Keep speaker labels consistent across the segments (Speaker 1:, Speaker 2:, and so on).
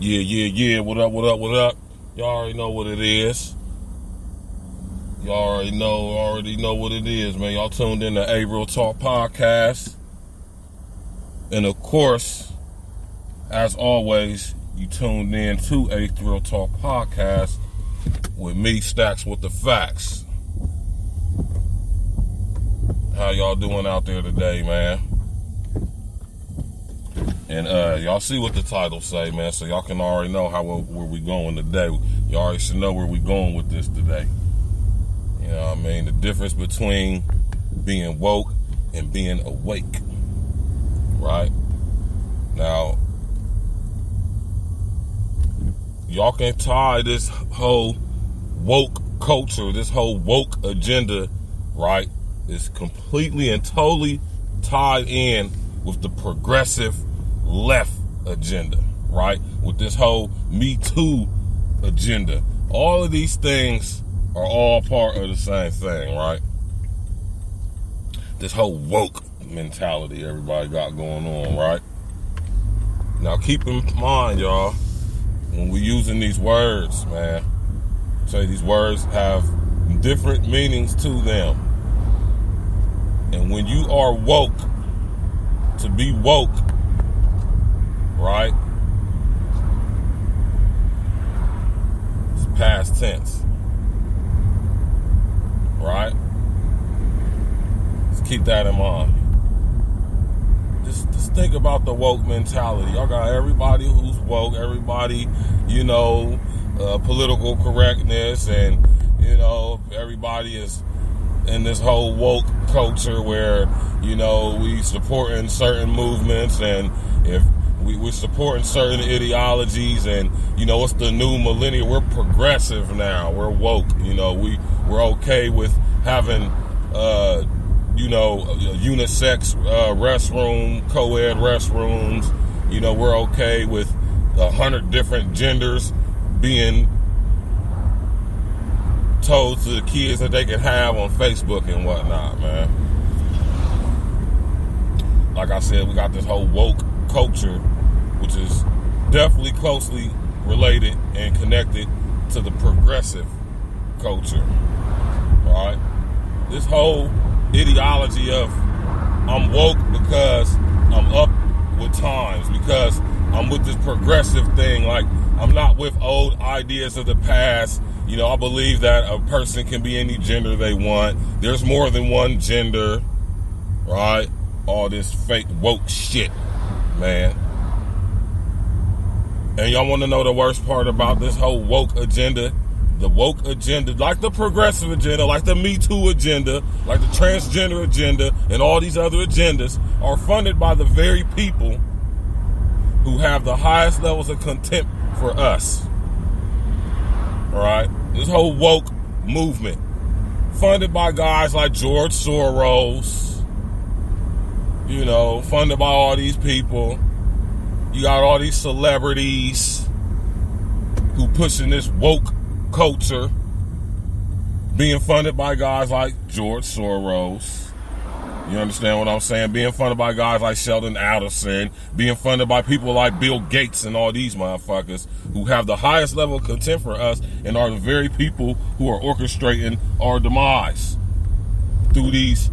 Speaker 1: Yeah. What up? Y'all already know what it is. Y'all already know what it is, man. Y'all tuned in to A Real Talk Podcast. And of course, as always, you tuned in to A Real Talk Podcast with me, Stacks with the Facts. How y'all doing out there today, man? And y'all see what the title say, man, so y'all can already know where we going today. Y'all already should know where we going with this today. You know what I mean? The difference between being woke and being awake, right? Now, y'all can tie this whole woke culture, this whole woke agenda, right? It's completely and totally tied in with the progressive left agenda, right? With this whole Me Too agenda. All of these things are all part of the same thing, right? This whole woke mentality everybody got going on, right? Now keep in mind, y'all, when we're using these words, man, say these words have different meanings to them. And when you are woke, to be woke, right? It's past tense. Right? Just keep that in mind. Just think about the woke mentality. Y'all got everybody who's woke, everybody, political correctness, and, everybody is in this whole woke culture where, we supporting certain movements, and if we're supporting certain ideologies, and it's the new millennium. We're progressive now. We're woke. We're okay with having unisex restroom, co-ed restrooms. We're okay with 100 different genders being told to the kids that they can have on Facebook and whatnot, man. Like I said, we got this whole woke culture, which is definitely closely related and connected to the progressive culture, right? This whole ideology of I'm woke because I'm up with times, because I'm with this progressive thing, like I'm not with old ideas of the past. I believe that a person can be any gender they want. There's more than one gender, right? All this fake woke shit, man. And y'all want to know the worst part about this whole woke agenda? The woke agenda, like the progressive agenda, like the Me Too agenda, like the transgender agenda, and all these other agendas are funded by the very people who have the highest levels of contempt for us. All right? This whole woke movement, funded by guys like George Soros, funded by all these people. You got all these celebrities who pushing this woke culture, being funded by guys like George Soros. You understand what I'm saying? Being funded by guys like Sheldon Adelson, being funded by people like Bill Gates and all these motherfuckers who have the highest level of contempt for us and are the very people who are orchestrating our demise through these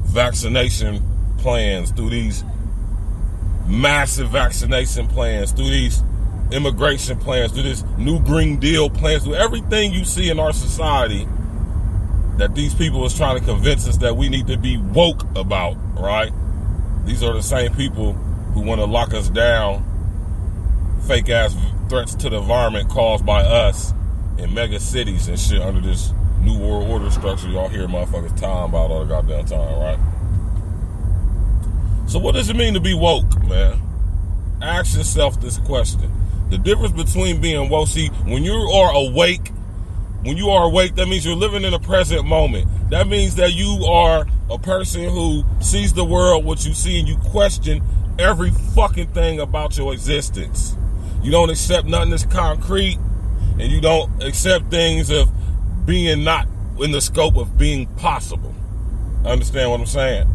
Speaker 1: vaccination plans, through these massive vaccination plans, through these immigration plans, through this new Green Deal plans, through everything you see in our society that these people is trying to convince us that we need to be woke about, right? These are the same people who want to lock us down, fake ass threats to the environment caused by us in mega cities and shit under this new world order structure y'all hear motherfuckers talking about all the goddamn time, right? So what does it mean to be woke, man? Ask yourself this question. The difference between being woke, see, when you are awake, that means you're living in the present moment. That means that you are a person who sees the world, what you see, and you question every fucking thing about your existence. You don't accept nothing that's concrete, and you don't accept things of being not in the scope of being possible. Understand what I'm saying?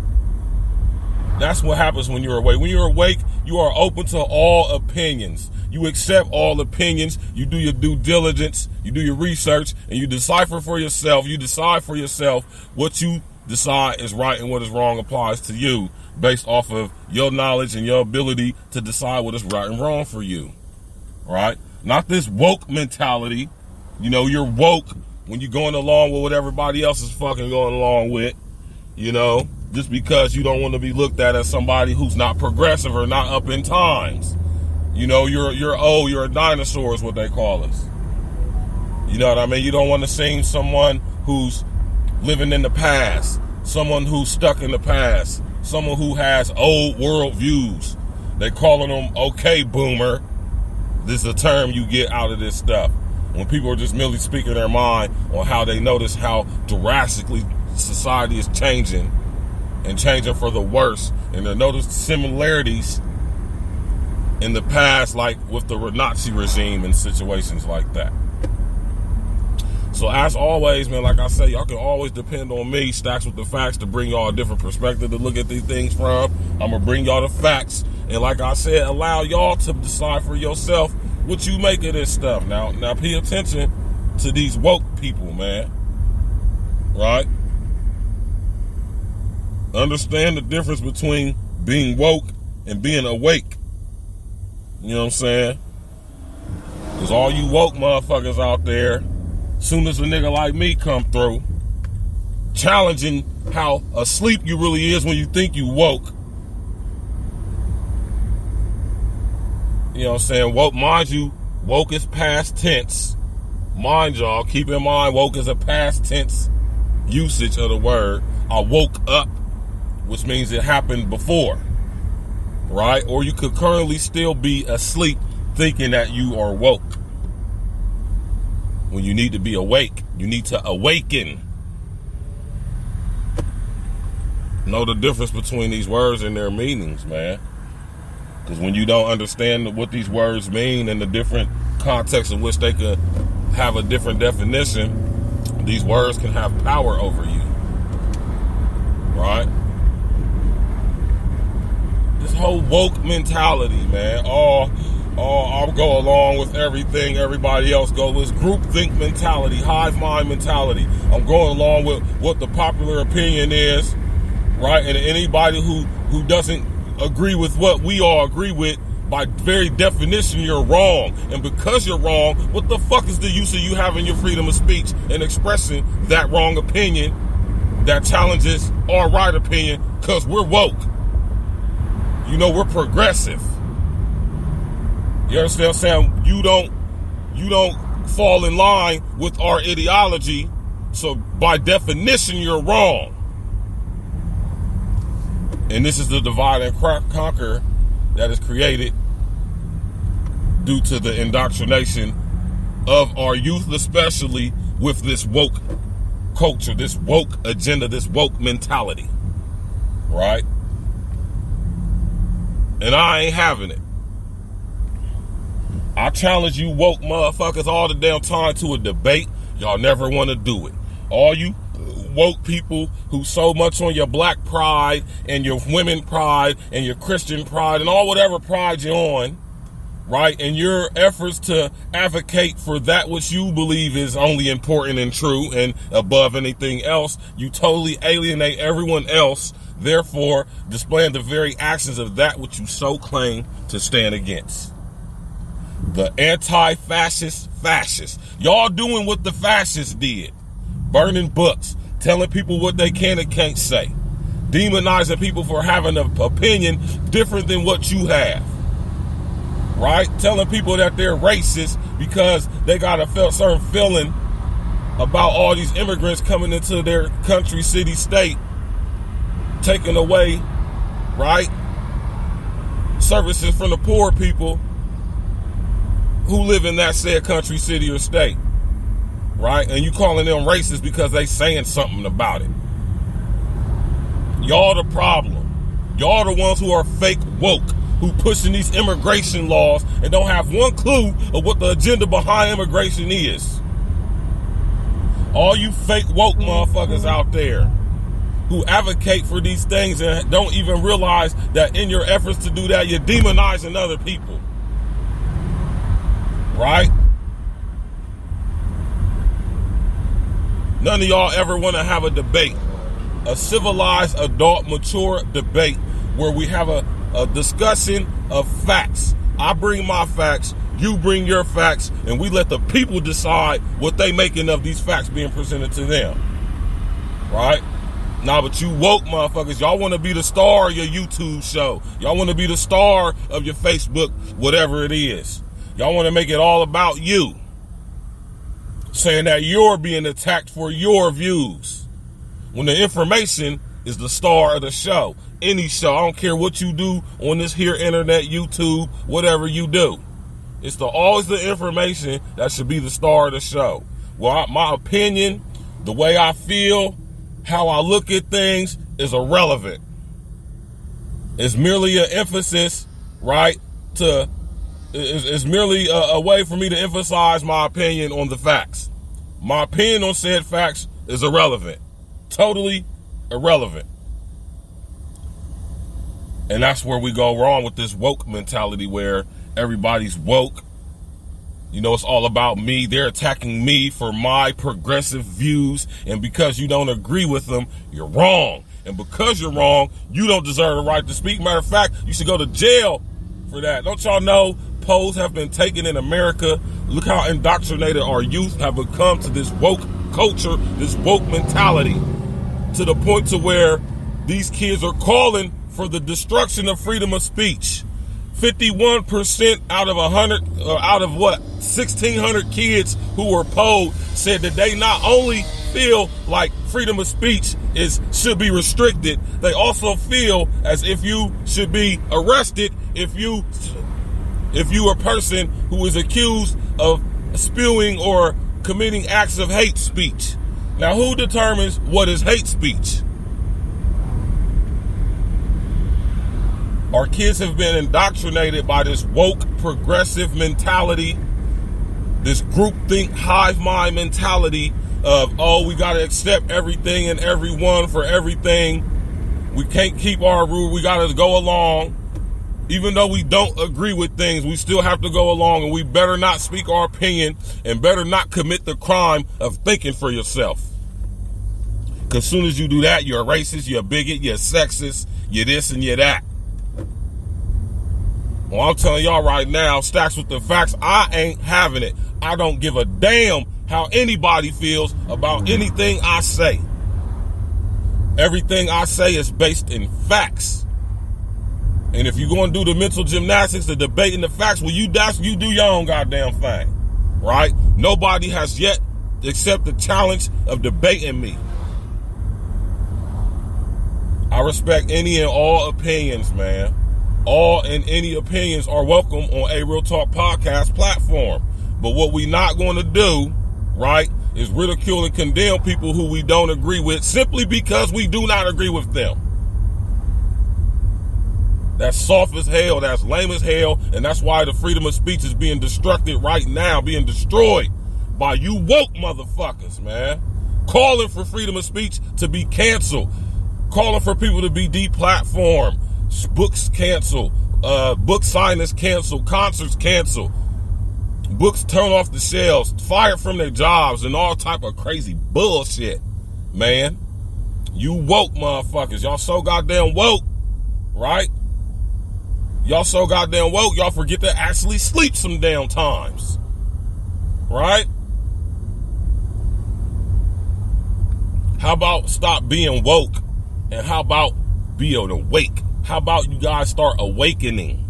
Speaker 1: That's what happens when you're awake. When you're awake, you are open to all opinions. You accept all opinions. You do your due diligence. You do your research, and you decipher for yourself. You decide for yourself what you decide is right and what is wrong applies to you based off of your knowledge and your ability to decide what is right and wrong for you. Right? Not this woke mentality. You know, you're woke when you're going along with what everybody else is fucking going along with. You know, just because you don't want to be looked at as somebody who's not progressive or not up in times. You know, you're old, you're a dinosaur is what they call us. You know what I mean? You don't want to seem someone who's living in the past, someone who's stuck in the past, someone who has old world views. They calling them okay boomer. This is a term you get out of this stuff. When people are just merely speaking their mind on how they notice how drastically society is changing and changing for the worse, and they notice similarities in the past, like with the Nazi regime and situations like that. So as always, man, like I say, y'all can always depend on me, Stacks with the Facts, to bring y'all a different perspective to look at these things from. I'm going to bring y'all the facts. And like I said, allow y'all to decide for yourself what you make of this stuff. Now pay attention to these woke people, man. Right? Understand the difference between being woke and being awake. You know what I'm saying? Because all you woke motherfuckers out there, soon as a nigga like me come through, challenging how asleep you really is when you think you woke. You know what I'm saying? Woke, mind you, woke is past tense. Mind y'all, keep in mind, woke is a past tense usage of the word. I woke up, which means it happened before. Right? Or you could currently still be asleep thinking that you are woke. When you need to be awake, you need to awaken. Know the difference between these words and their meanings, man. Because when you don't understand what these words mean and the different contexts in which they could have a different definition, these words can have power over you. Right? This whole woke mentality, man. I'll go along with everything everybody else goes with. Groupthink mentality, hive mind mentality. I'm going along with what the popular opinion is, right? And anybody who doesn't agree with what we all agree with, by very definition, you're wrong. And because you're wrong, what the fuck is the use of you having your freedom of speech and expressing that wrong opinion that challenges our right opinion? Because we're woke. You know, we're progressive. You understand what I'm saying? You don't fall in line with our ideology, so by definition, you're wrong. And this is the divide and conquer that is created due to the indoctrination of our youth, especially with this woke culture, this woke agenda, this woke mentality. Right? And I ain't having it. I challenge you woke motherfuckers all the damn time to a debate. Y'all never want to do it. All you woke people who so much on your black pride and your women pride and your Christian pride and all whatever pride you're on, right? And your efforts to advocate for that which you believe is only important and true and above anything else, you totally alienate everyone else, therefore displaying the very actions of that which you so claim to stand against. The anti-fascist fascists. Y'all doing what the fascists did. Burning books, telling people what they can and can't say, demonizing people for having an opinion different than what you have, right? Telling people that they're racist because they got a certain feeling about all these immigrants coming into their country, city, state, taking away, right, services from the poor people who live in that said country, city, or state. Right? And you calling them racist because they saying something about it. Y'all the problem. Y'all the ones who are fake woke, who pushing these immigration laws and don't have one clue of what the agenda behind immigration is. All you fake woke motherfuckers out there who advocate for these things and don't even realize that in your efforts to do that, you're demonizing other people. right? None of y'all ever want to have a debate, a civilized, adult, mature debate where we have a discussion of facts. I bring my facts, you bring your facts, and we let the people decide what they making of these facts being presented to them, right? Nah, but you woke motherfuckers, y'all want to be the star of your YouTube show. Y'all want to be the star of your Facebook, whatever it is. Y'all want to make it all about you, saying that you're being attacked for your views, when the information is the star of the show. Any show, I don't care what you do on this here internet, YouTube, whatever you do. It's always the information that should be the star of the show. Well, my opinion, the way I feel, how I look at things is irrelevant. It's merely an emphasis, right? It's merely a way for me to emphasize my opinion on the facts. My opinion on said facts is irrelevant. Totally irrelevant. And that's where we go wrong with this woke mentality where everybody's woke. You know, it's all about me. They're attacking me for my progressive views. And because you don't agree with them, you're wrong. And because you're wrong, you don't deserve the right to speak. Matter of fact, you should go to jail for that. Don't y'all know polls have been taken in America? Look how indoctrinated our youth have become to this woke culture, this woke mentality, to the point to where these kids are calling for the destruction of freedom of speech. 51% out of 1,600 kids who were polled said that they not only feel like freedom of speech should be restricted, they also feel as if you should be arrested if you a person who is accused of spewing or committing acts of hate speech. Now, who determines what is hate speech? Our kids have been indoctrinated by this woke progressive mentality, this groupthink hive mind mentality of, oh, we got to accept everything and everyone for everything. We can't keep our rule. We got to go along. Even though we don't agree with things, we still have to go along, and we better not speak our opinion and better not commit the crime of thinking for yourself. Because as soon as you do that, you're a racist, you're a bigot, you're a sexist, you're this and you're that. Well, I'm telling y'all right now, Stacks with the Facts, I ain't having it. I don't give a damn how anybody feels about anything I say. Everything I say is based in facts. And if you're going to do the mental gymnastics, the debate and the facts, well, you do your own goddamn thing, right? Nobody has yet accepted the challenge of debating me. I respect any and all opinions, man. All and any opinions are welcome on a Real Talk podcast platform. But what we not going to do, right, is ridicule and condemn people who we don't agree with simply because we do not agree with them. That's soft as hell, that's lame as hell, and that's why the freedom of speech is being destructed right now, being destroyed by you woke motherfuckers, man. Calling for freedom of speech to be canceled. Calling for people to be deplatformed. Books canceled, book signings canceled, concerts canceled, books turned off the shelves, fired from their jobs, and all type of crazy bullshit, man. You woke motherfuckers. Y'all so goddamn woke, right? Y'all so goddamn woke, y'all forget to actually sleep some damn times, right? How about stop being woke, and how about be awake? How about you guys start awakening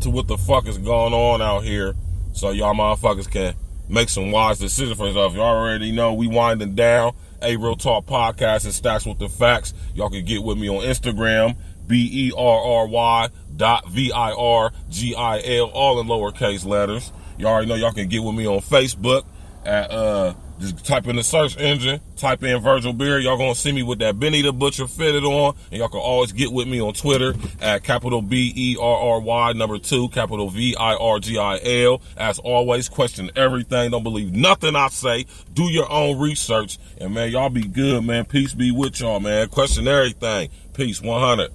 Speaker 1: to what the fuck is going on out here so y'all motherfuckers can make some wise decisions for yourself. You already know we winding down. A Real Talk podcast and Stacks with the Facts. Y'all can get with me on Instagram, BERRY.VIRGIL, all in lowercase letters. You already know y'all can get with me on Facebook at just type in the search engine, type in VirgilBerry. Y'all gonna see me with that Benny the Butcher fitted on. And y'all can always get with me on Twitter at capital BERRY number 2, capital VIRGIL. As always, question everything. Don't believe nothing I say. Do your own research. And man, y'all be good, man. Peace be with y'all, man. Question everything. Peace 100.